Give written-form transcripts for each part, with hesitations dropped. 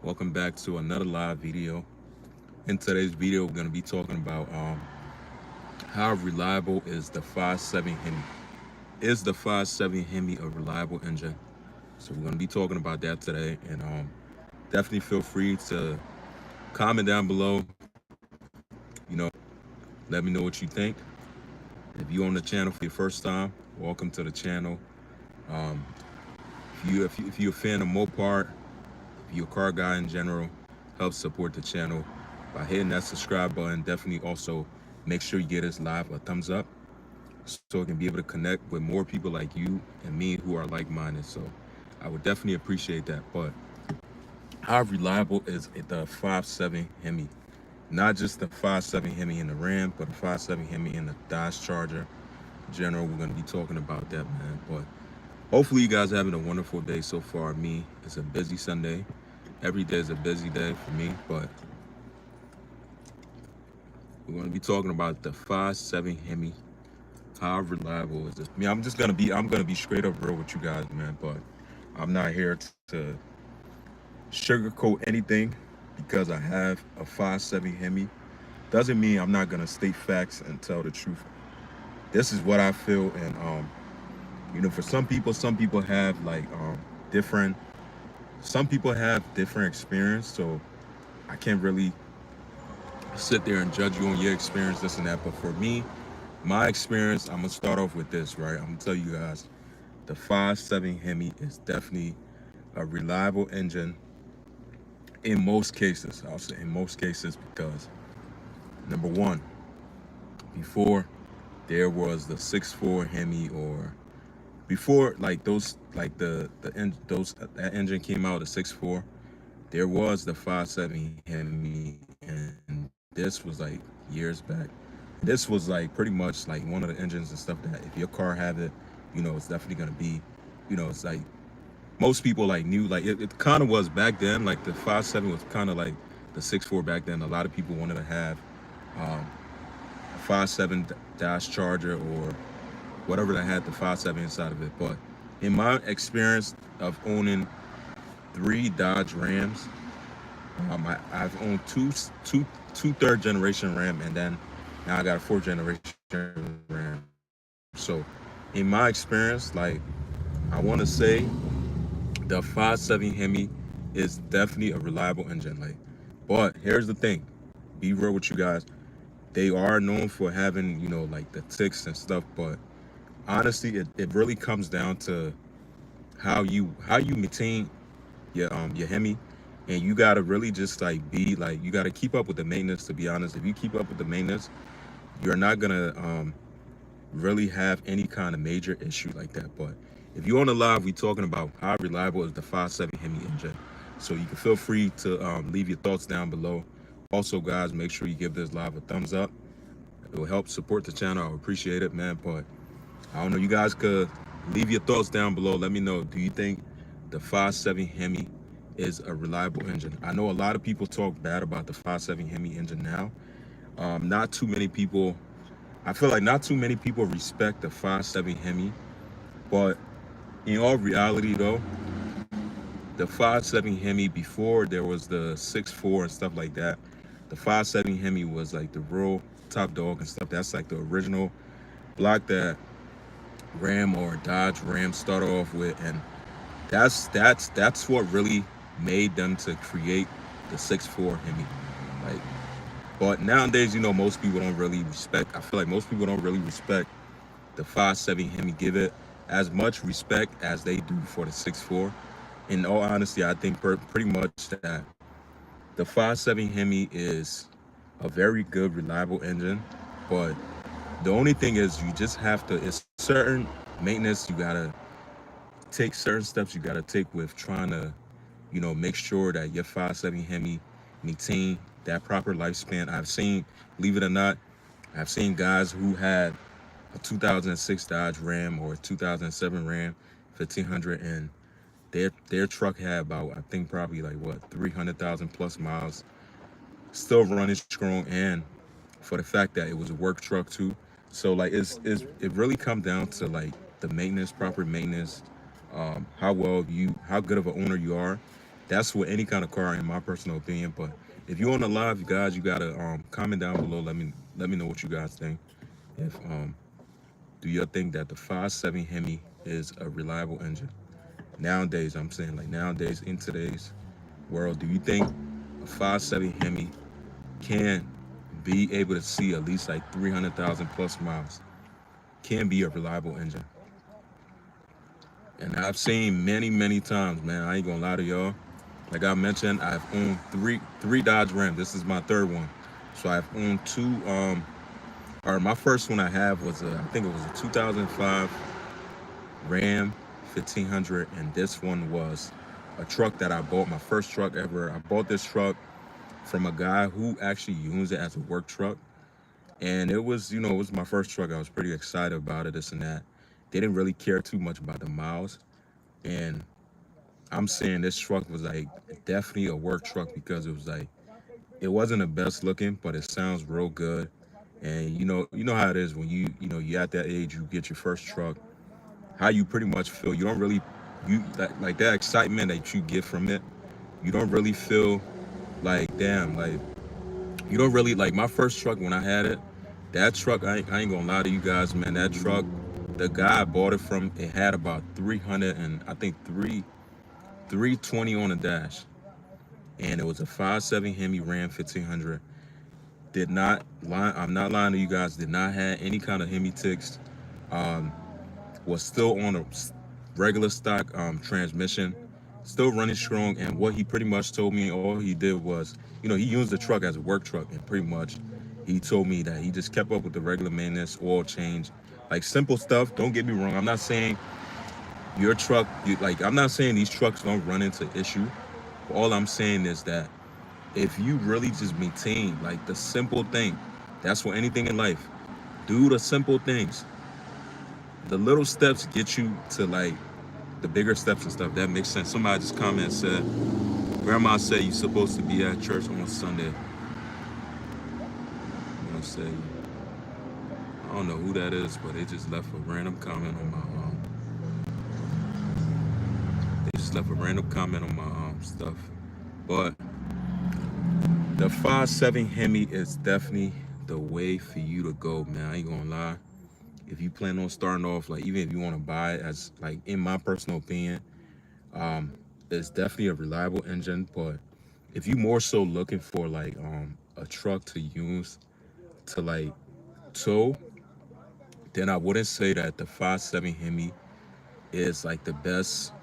Welcome back to another live video. In today's video, we're going to be talking about how reliable is the 5.7 Hemi. Is the 5.7 Hemi a reliable engine? So we're going to be talking about that today, and definitely feel free to comment down below. Let me know what you think. If you're on the channel for your first time, welcome to the channel. Um, if you're a fan of Mopar, if you're a car guy in general, help support the channel by hitting that subscribe button. Definitely also make sure you get this live a thumbs up so it can be able to connect with more people like you and me who are like-minded. So I would definitely appreciate that. But how reliable is the 5.7 Hemi? Not just the 5.7 Hemi in the Ram, but the 5.7 Hemi in the Dodge Charger. In general, we're going to be talking about that, man. But hopefully you guys are having a wonderful day so far. Me, it's a busy Sunday. Every day is a busy day for me, but we're going to be talking about the 5.7 Hemi. How reliable is this? I mean, I'm gonna be straight up real with you guys, man. But I'm not here to sugarcoat anything because I have a 5.7 Hemi. Doesn't mean I'm not gonna state facts and tell the truth. This is what I feel, and for some people have like different. Some people have different experience, so I can't really sit there and judge you on your experience, this and that. But for me, my experience, I'm gonna start off with this, right? I'm gonna tell you guys, the 5.7 Hemi is definitely a reliable engine in most cases. I'll say in most cases because number one, before there was the 6.4 Hemi, or before like those like those that engine came out, the 6.4, there was the 5.7 Hemi, and this was like years back. This was like pretty much like one of the engines and stuff that if your car have it, it's definitely gonna be, it's like most people like knew, like it kind of was back then. Like the 5.7 was kind of like the 6.4 back then. A lot of people wanted to have um, a 5.7 dash Charger or whatever that had the 5.7 inside of it. But in my experience of owning three Dodge Rams, I've owned two third generation Ram, and then now I got a fourth generation Ram. So in my experience, like I want to say the 5.7 Hemi is definitely a reliable engine. Like, but here's the thing, be real with you guys. They are known for having, like the ticks and stuff, but honestly, it really comes down to how you maintain your Hemi, and you gotta really just like be like, you gotta keep up with the maintenance. To be honest, if you keep up with the maintenance, you're not gonna really have any kind of major issue like that. But if you're on the live, we talking about how reliable is the 5.7 Hemi engine. So you can feel free to leave your thoughts down below. Also, guys, make sure you give this live a thumbs up. It will help support the channel. I appreciate it, man. But I don't know, you guys could leave your thoughts down below. Let me know, do you think the 5.7 Hemi is a reliable engine? I know a lot of people talk bad about the 5.7 Hemi engine now. Not too many people, I feel like not too many people respect the 5.7 Hemi. But in all reality though, the 5.7 Hemi, before there was the 6.4 and stuff like that, the 5.7 Hemi was like the real top dog and stuff. That's like the original block that Ram or Dodge Ram started off with, and that's what really made them to create the 6.4 Hemi. Like, but nowadays, most people don't really respect. I feel like most people don't really respect the 5.7 Hemi, give it as much respect as they do for the 6.4. In all honesty, I think pretty much that the 5.7 Hemi is a very good, reliable engine. But the only thing is, you just have to, it's certain maintenance you gotta take, certain steps you gotta take with trying to, make sure that your 5.7 Hemi maintain that proper lifespan. I've seen, believe it or not, I've seen guys who had a 2006 Dodge Ram or a 2007 Ram 1500, and their truck had about, I think probably like what, 300,000 plus miles, still running strong, and for the fact that it was a work truck too. So like it really comes down to like the maintenance, proper maintenance, how good of an owner you are. That's with any kind of car, in my personal opinion. But if you're on the live, you guys, you gotta comment down below. Let me know what you guys think. If do you think that the 5.7 Hemi is a reliable engine nowadays? I'm saying like nowadays in today's world, do you think a 5.7 Hemi can be able to see at least like 300,000 plus miles? Can be a reliable engine. And I've seen many times, man. I ain't gonna lie to y'all. Like I mentioned, I've owned three Dodge Ram. This is my third one. So I've owned two. Or my first one I have was I think it was a 2005 Ram 1500, and this one was a truck that I bought. My first truck ever. I bought this truck from a guy who actually used it as a work truck, and it was, it was my first truck. I was pretty excited about it, this and that. They didn't really care too much about the miles, and I'm saying this truck was like definitely a work truck because it was like it wasn't the best looking, but it sounds real good. And you know how it is when you're at that age, you get your first truck. How you pretty much feel, you don't really you like that excitement that you get from it. You don't really feel like damn, like you don't really like my first truck when I had it. That truck, I ain't gonna lie to you guys, man. That truck, the guy I bought it from, it had about 300 and I think 320 on the dash, and it was a 5.7 Hemi Ram 1500. Did not lie. I'm not lying to you guys. Did not have any kind of Hemi ticks. Um, was still on a regular stock transmission, still running strong. And what he pretty much told me, all he did was, he used the truck as a work truck, and pretty much he told me that he just kept up with the regular maintenance, oil change, like simple stuff. Don't get me wrong. I'm not saying your truck, I'm not saying these trucks don't run into issue. All I'm saying is that if you really just maintain like the simple thing, that's for anything in life. Do the simple things. The little steps get you to like the bigger steps and stuff. That makes sense. Somebody just commented said, Grandma said you're supposed to be at church on Sunday. I'm gonna say, I don't know who that is, but they just left a random comment on my they just left a random comment on my stuff. But the 5.7 Hemi is definitely the way for you to go, man. I ain't gonna lie. If you plan on starting off, like even if you want to buy it, as like in my personal opinion, it's definitely a reliable engine. But if you more so looking for like a truck to use to like tow, then I wouldn't say that the 5.7 Hemi is like the best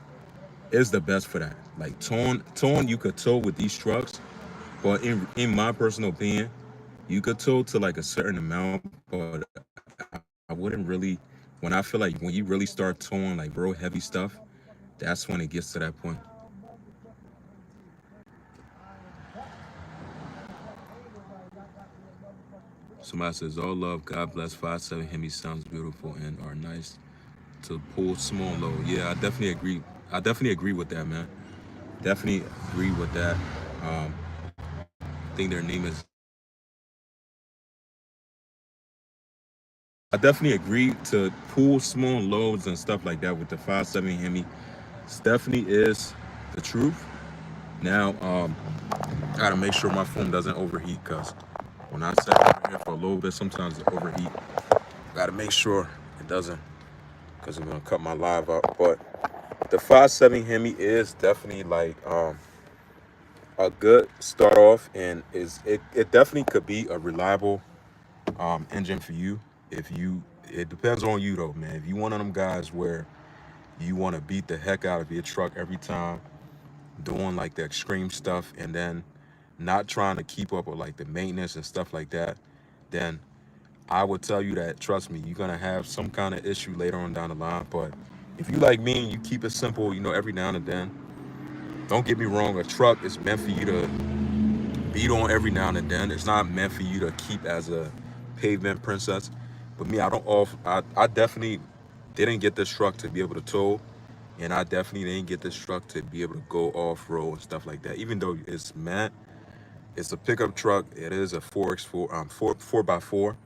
for that. Like towing you could tow with these trucks, but in my personal opinion, you could tow to like a certain amount, but I wouldn't really. When I feel like when you really start towing like real heavy stuff, that's when it gets to that point. Somebody says, "All love, God bless. 5.7 Hemi sounds beautiful and are nice to pull small load." Yeah, I definitely agree. I definitely agree with that, man. Definitely agree with that. Um, I think their name is. I definitely agree to pull small loads and stuff like that with the 5.7 Hemi. This definitely is the truth. Now, I gotta make sure my phone doesn't overheat because when I set it over here for a little bit, sometimes it overheat. Gotta make sure it doesn't because I'm gonna cut my live up. But the 5.7 Hemi is definitely like a good start off, and it definitely could be a reliable engine for you. If you, it depends on you though, man. If you one of them guys where you want to beat the heck out of your truck every time, doing like the extreme stuff, and then not trying to keep up with like the maintenance and stuff like that, then I would tell you that, trust me, you're gonna have some kind of issue later on down the line. But if you like me and you keep it simple, every now and then, don't get me wrong, a truck is meant for you to beat on every now and then. It's not meant for you to keep as a pavement princess. But me, I don't off. I definitely didn't get this truck to be able to tow, and I definitely didn't get this truck to be able to go off road and stuff like that. Even though it's a pickup truck. It is a 4x4, 4x4.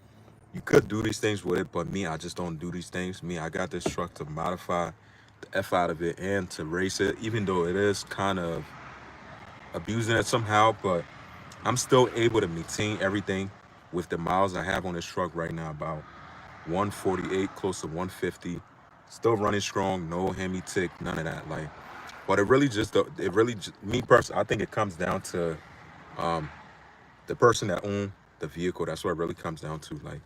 You could do these things with it, but me, I just don't do these things. Me, I got this truck to modify the F out of it and to race it, even though it is kind of abusing it somehow, but I'm still able to maintain everything with the miles I have on this truck right now, about 148, close to 150. Still running strong, no Hemi tick, none of that. Like, but me personally, I think it comes down to the person that owned the vehicle. That's what it really comes down to. Like,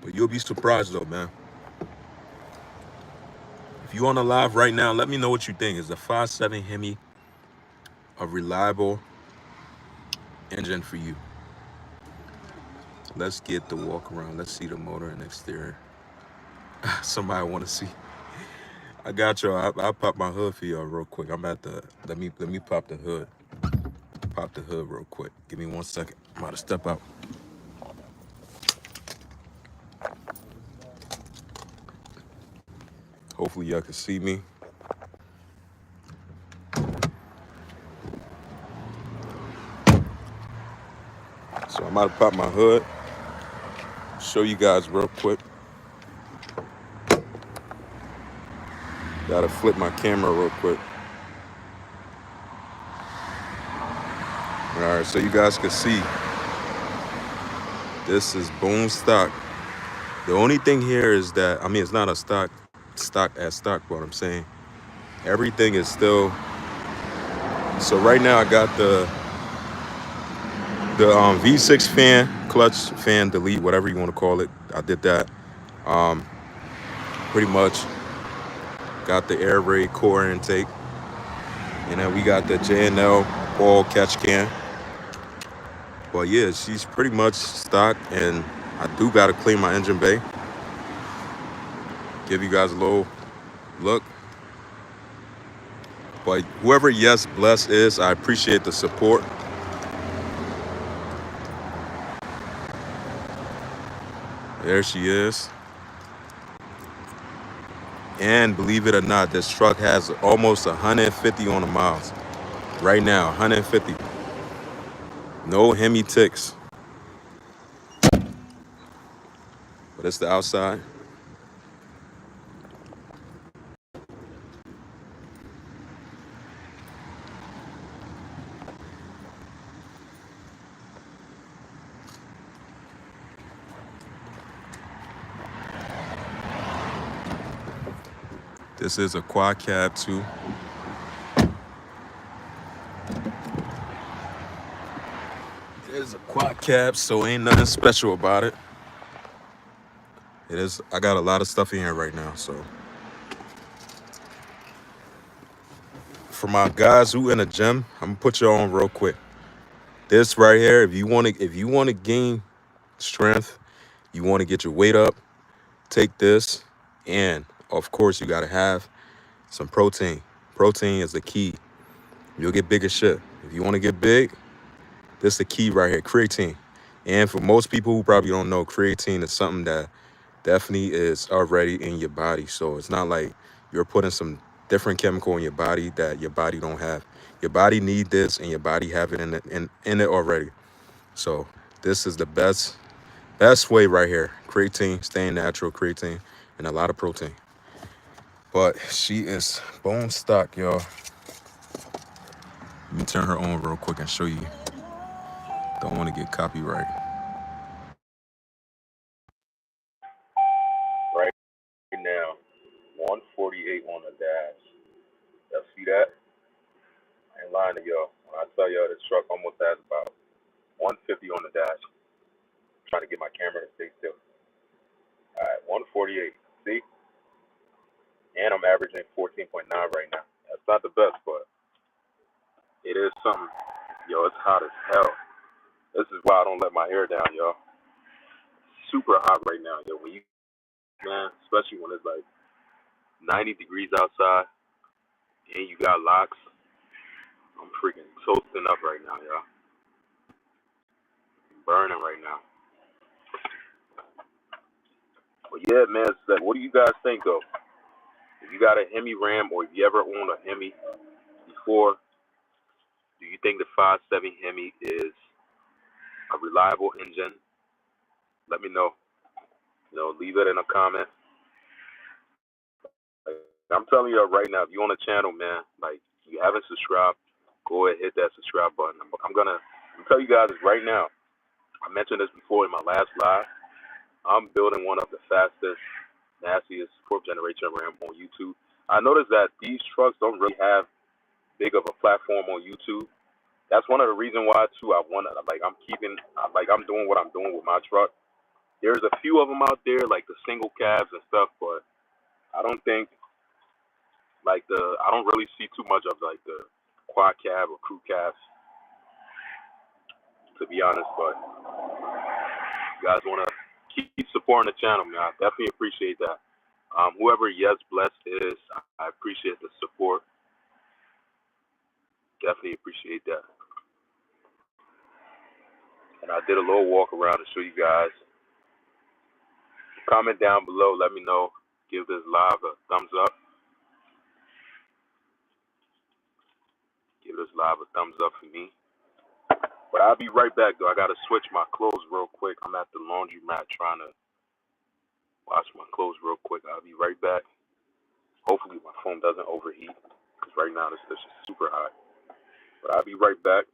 but you'll be surprised though, man. If you on the live right now, let me know what you think. Is the 5.7 Hemi a reliable engine for you? Let's get the walk around. Let's see the motor and exterior. Somebody want to see. I got y'all. I'll pop my hood for y'all real quick. I'm at the let me pop the hood. Pop the hood real quick. Give me 1 second. I'm about to step out. Hopefully y'all can see me. So I'm about to pop my hood. Show you guys real quick. Gotta flip my camera real quick. All right, so you guys can see. This is bone stock. The only thing here is that, I mean, it's not a stock, but I'm saying everything is still. So right now I got the V6 fan, clutch fan, delete, whatever you want to call it. I did that. Pretty much got the air raid core intake, and then we got the J&L ball catch can. But yeah, she's pretty much stock, and I do gotta clean my engine bay. Give you guys a little look. But whoever Yes Bless is, I appreciate the support. There she is. And believe it or not, this truck has almost 150 on the miles. Right now, 150. No Hemi ticks. But it's the outside. This is a quad cab too. It is a quad cab, so ain't nothing special about it. It is. I got a lot of stuff in here right now, so. For my guys who in the gym, I'm gonna put you on real quick. This right here, if you want to gain strength, you want to get your weight up, take this, and of course you gotta have some protein. Protein is the key. You'll get big as shit. If you want to get big, this is the key right here, creatine. And for most people who probably don't know, creatine is something that definitely is already in your body. So it's not like you're putting some different chemical in your body that your body don't have. Your body need this, and your body have it in it already. So this is the best way right here. Creatine, staying natural creatine, and a lot of protein. But she is bone stock, y'all. Let me turn her on real quick and show you. Don't want to get copyright. Right now, 148 on the dash. Y'all see that? I ain't lying to y'all. When I tell y'all this truck almost has about 150 on the dash. I'm trying to get my camera to stay still. All right, 148. See? And I'm averaging 14.9 right now. That's not the best, but it is something. Yo, it's hot as hell. This is why I don't let my hair down, y'all. Super hot right now, yo. When you, man, especially when it's like 90 degrees outside and you got locks, I'm freaking toasting up right now, y'all. I'm burning right now. But yeah, man, it's like, what do you guys think, though? If you got a Hemi Ram, or if you ever owned a Hemi before, do you think the 5.7 Hemi is a reliable engine? let me know. Leave it in a comment. Like, I'm telling you right now, if you on the channel, man, like you haven't subscribed, go ahead hit that subscribe button. I'm tell you guys this right now. I mentioned this before in my last live. I'm building one of the fastest, nastiest fourth generation RAM on YouTube. I noticed that these trucks don't really have big of a platform on YouTube. That's one of the reasons why too. I'm doing what I'm doing with my truck. There's a few of them out there like the single cabs and stuff, but I don't think I don't really see too much of like the quad cab or crew cabs, to be honest. But you guys want to keep supporting the channel, man. I definitely appreciate that. Whoever Yes Blessed is, I appreciate the support. Definitely appreciate that. And I did a little walk around to show you guys. Comment down below. Let me know. Give this live a thumbs up. Give this live a thumbs up for me. But I'll be right back, though. I got to switch my clothes real quick. I'm at the laundromat trying to wash my clothes real quick. I'll be right back. Hopefully my phone doesn't overheat because right now this is super hot. But I'll be right back.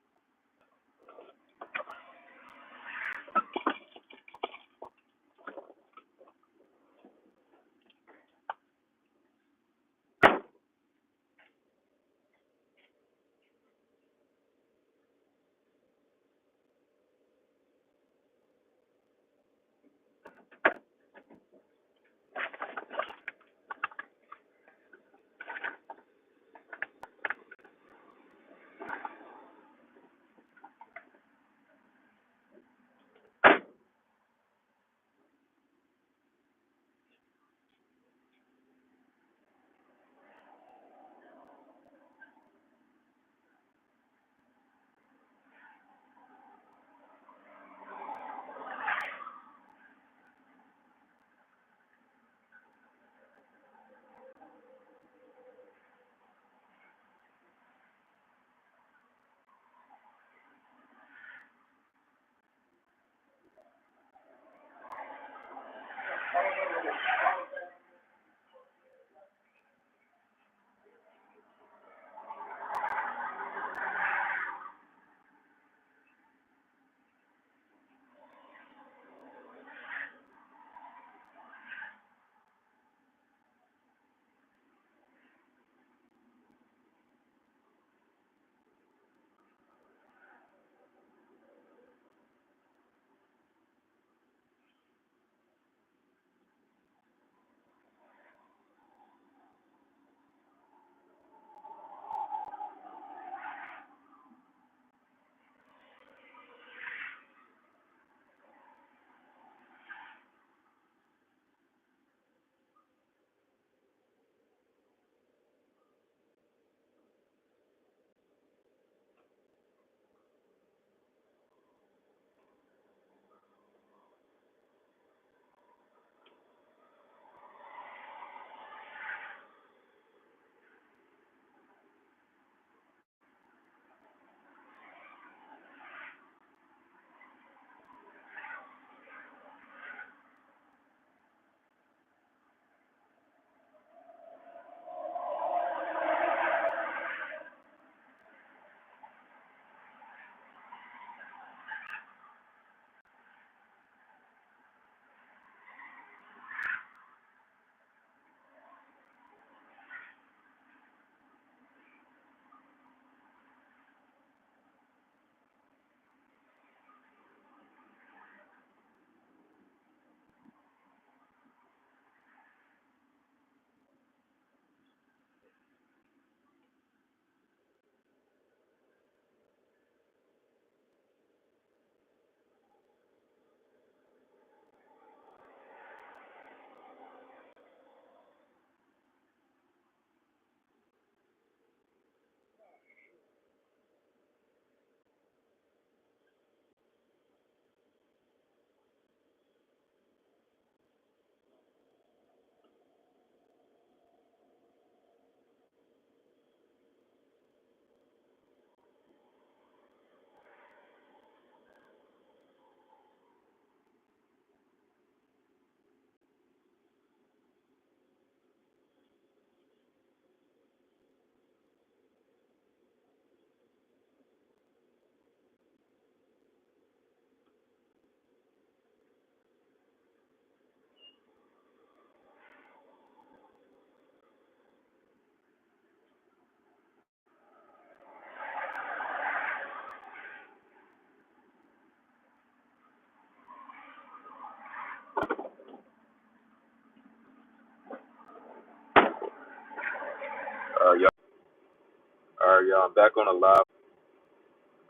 y'all. I'm back on the live.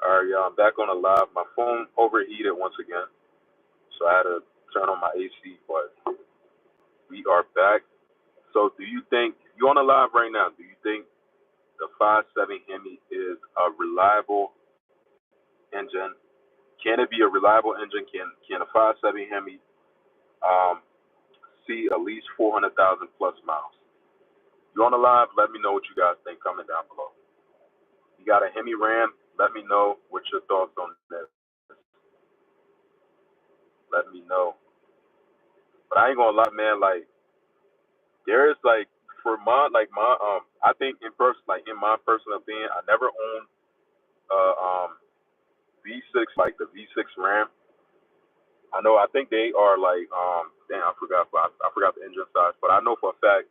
All right, y'all. I'm back on the live. My phone overheated once again, so I had to turn on my AC. But we are back. So, do you think you on the live right now? Do you think the 5.7 Hemi is a reliable engine? Can it be a reliable engine? Can a 5.7 Hemi see at least 400,000 plus miles? You on the live? Let me know what you guys think. Comment down below. You got a Hemi Ram? Let me know what your thoughts on this. Let me know. But I ain't gonna lie, man. Like there is like for my I think in my personal opinion, I never owned V6 like the V6 Ram. I think they are like damn I forgot the engine size, but I know for a fact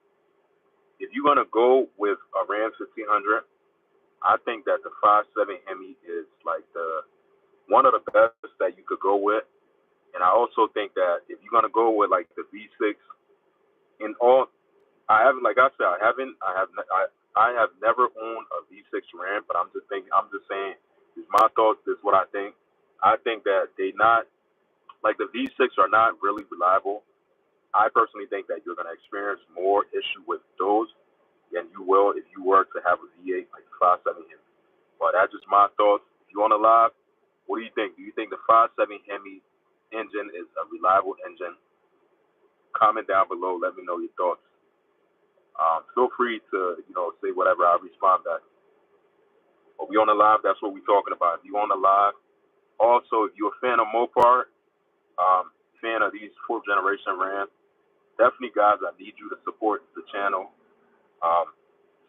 if you're gonna go with a Ram 1500, I think that the 5.7 Hemi is like the one of the best that you could go with. And I also think that if you're gonna go with like the V6, in all, I haven't, like I said, I have never owned a V6 Ram, but I'm just saying, this is my thoughts. This is what I think. I think that they not like the V6 are not really reliable. I personally think that you're gonna experience more issue with those than you will if you were to have a V8 like the 5.7 Hemi. But that's just my thoughts. If you want to live, what do you think? Do you think the 5.7 Hemi engine is a reliable engine? Comment down below. Let me know your thoughts. Feel free to, say whatever. I'll respond back. But we on the live. That's what we're talking about. If you on the live, also, if you're a fan of Mopar, fan of these fourth generation Rams, definitely, guys, I need you to support the channel.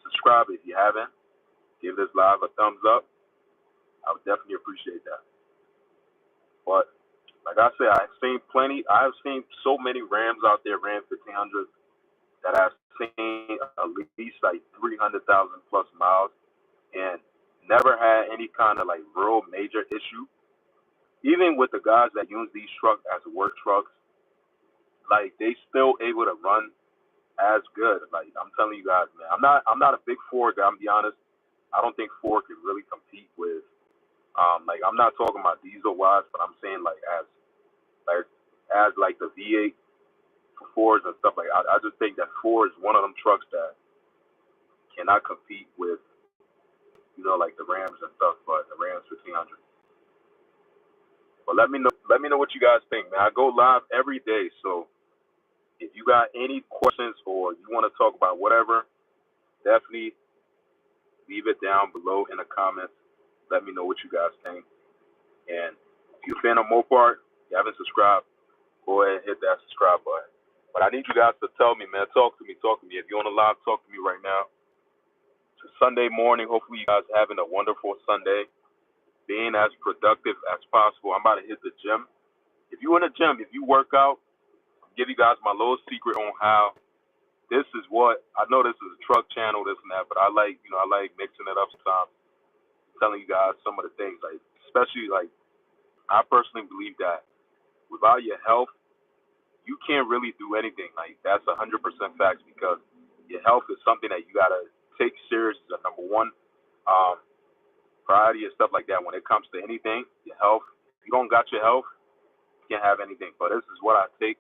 Subscribe if you haven't. Give this live a thumbs up. I would definitely appreciate that. But like I said, I've seen so many Rams out there, Ram 1500s, that I've seen at least like 300,000 plus miles and never had any kind of like real major issue. Even with the guys that use these trucks as work trucks, like they still able to run as good. Like I'm telling you guys, man, I'm not a big Ford guy. I'm gonna be honest. I don't think Ford can really compete with. Like I'm not talking about diesel wise, but I'm saying like as the V8 for Fords and stuff like. I just think that Ford is one of them trucks that cannot compete with like the Rams and stuff, but the Rams 1500. But let me know what you guys think, man. I go live every day, so if you got any questions or you want to talk about whatever, definitely leave it down below in the comments. Let me know what you guys think. And if you're a fan of Mopar, you haven't subscribed, go ahead and hit that subscribe button. But I need you guys to tell me, man. Talk to me. If you're on the live, talk to me right now. It's a Sunday morning. Hopefully you guys are having a wonderful Sunday. Being as productive as possible. I'm about to hit the gym. If you're in the gym, if you work out, I'll give you guys my little secret on how. This is what I know. This is a truck channel, this and that, but I like mixing it up sometimes. Telling you guys some of the things, like especially like I personally believe that without your health, you can't really do anything. Like that's 100% facts because your health is something that you gotta take serious as a number one priority and stuff like that. When it comes to anything, your health. If you don't got your health, you can't have anything. But this is what I take.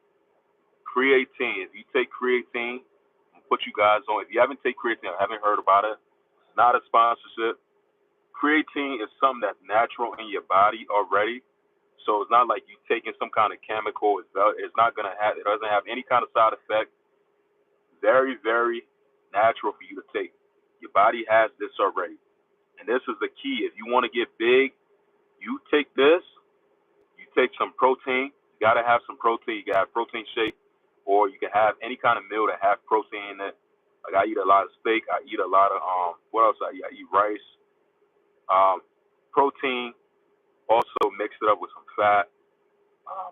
Creatine. If you take creatine, I'll put you guys on. If you haven't taken creatine, I haven't heard about it. It's not a sponsorship. Creatine is something that's natural in your body already. So it's not like you taking some kind of chemical. It's not gonna have. It doesn't have any kind of side effect. Very, very natural for you to take. Your body has this already, and this is the key. If you want to get big, you take this. You take some protein. You gotta have some protein. You gotta have protein shake, or you can have any kind of meal that have protein in it. Like I eat a lot of steak. I eat a lot of what else I eat? I eat rice. Protein. Also mix it up with some fat.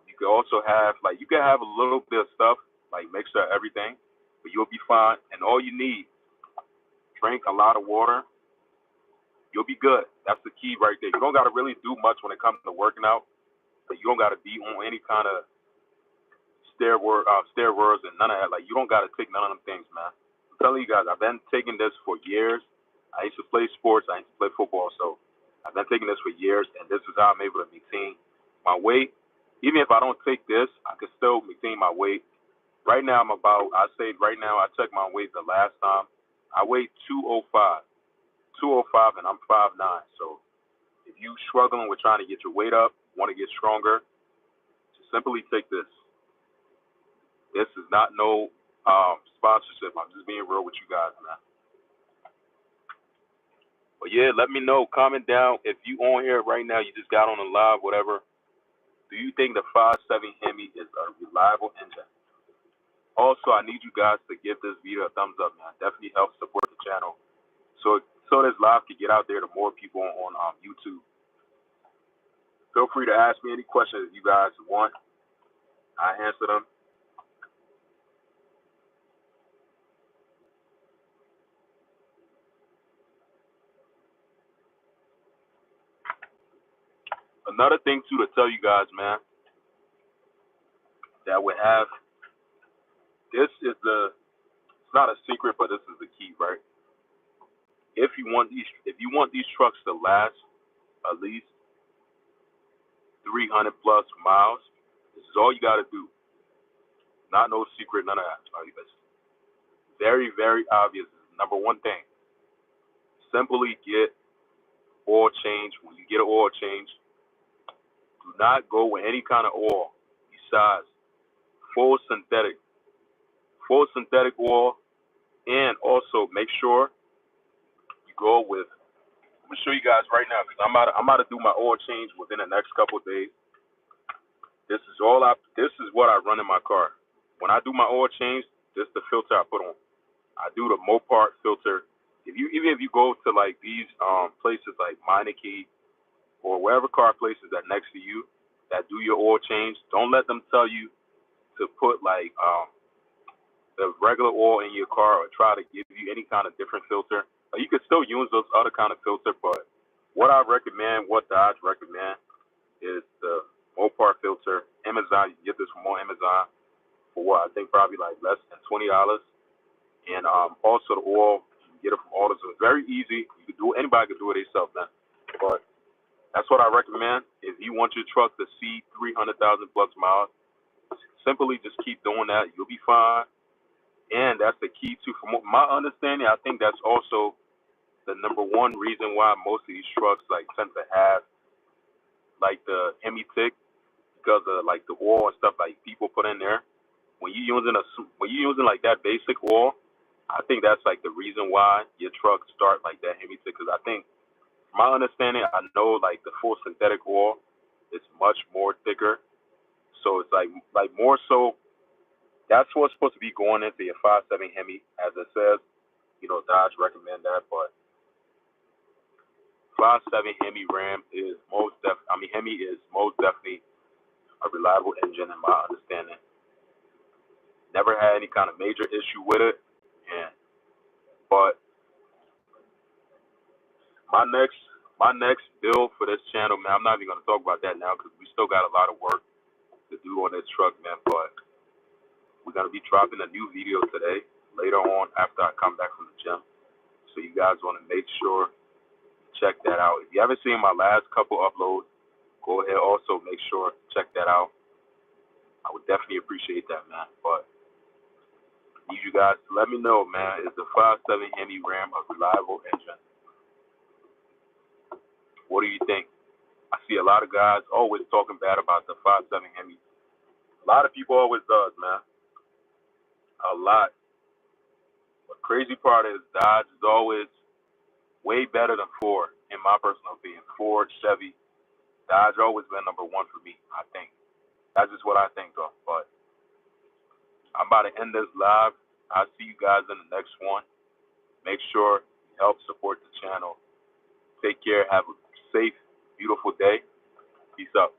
You can also have you can have a little bit of stuff like mix up everything, but you'll be fine. And all you need, drink a lot of water. You'll be good. That's the key right there. You don't got to really do much when it comes to working out, but you don't got to be on any kind of steroids and none of that. Like you don't got to take none of them things, man. I'm telling you guys, I've been taking this for years. I used to play sports. I used to play football. So I've been taking this for years, and this is how I'm able to maintain my weight. Even if I don't take this, I can still maintain my weight. Right now, right now, I checked my weight the last time. I weighed 205, 205, and I'm 5'9". So if you struggling with trying to get your weight up, want to get stronger, just simply take this. This is not no sponsorship. I'm just being real with you guys, man. But yeah, let me know. Comment down if you on here right now. You just got on the live, whatever. Do you think the 5.7 Hemi is a reliable engine? Also, I need you guys to give this video a thumbs up, man. Definitely helps support the channel. So this live can get out there to more people on YouTube. Feel free to ask me any questions if you guys want. I answer them. Another thing too to tell you guys, man, that we have, it's not a secret, but this is the key, right? If you want these trucks to last at least 300 plus miles, this is all you got to do. Not no secret, none of that. It's very, very obvious. Number one thing, simply get oil change. When you get an oil change, do not go with any kind of oil besides full synthetic oil, and also make sure you go with. I'm gonna show you guys right now because I'm about to do my oil change within the next couple of days. This is what I run in my car. When I do my oil change, this is the filter I put on. I do the Mopar filter. Even if you go to like these places like Meineke or wherever car places that next to you that do your oil change, don't let them tell you to put like the regular oil in your car or try to give you any kind of different filter. You could still use those other kind of filter, but what Dodge recommend is the Mopar filter. Amazon, you get this from Amazon for what I think probably like less than $20. And also the oil, you can get it from all this. It's very easy. Anybody can do it themselves, man. But that's what I recommend. If you want your truck to see 300,000 plus miles, simply just keep doing that. You'll be fine. And that's the key to, from my understanding, I think that's also the number one reason why most of these trucks like tend to have like the HEMI tick, because of like the oil and stuff like people put in there. When you're using like that basic oil, I think that's like the reason why your trucks start like that HEMI tick. Because I think, from my understanding, I know like the full synthetic oil is much more thicker, so it's like more so. That's what's supposed to be going into your 5.7 Hemi, as it says. Dodge recommend that, but 5.7 Hemi Ram is Hemi is most definitely a reliable engine in my understanding. Never had any kind of major issue with it, but my next build for this channel, man, I'm not even gonna talk about that now because we still got a lot of work to do on this truck, man. But we're gonna be dropping a new video today, later on after I come back from the gym. So you guys want to make sure check that out. If you haven't seen my last couple uploads, go ahead also make sure check that out. I would definitely appreciate that, man. But I need you guys to let me know, man, is the 5.7 Hemi Ram a reliable engine? What do you think? I see a lot of guys always talking bad about the 5.7 Hemi. A lot of people always does, man. A lot. The crazy part is Dodge is always way better than Ford, in my personal opinion. Ford, Chevy, Dodge always been number one for me, I think. That's just what I think, though. But I'm about to end this live. I'll see you guys in the next one. Make sure you help support the channel. Take care. Have a safe, beautiful day. Peace out.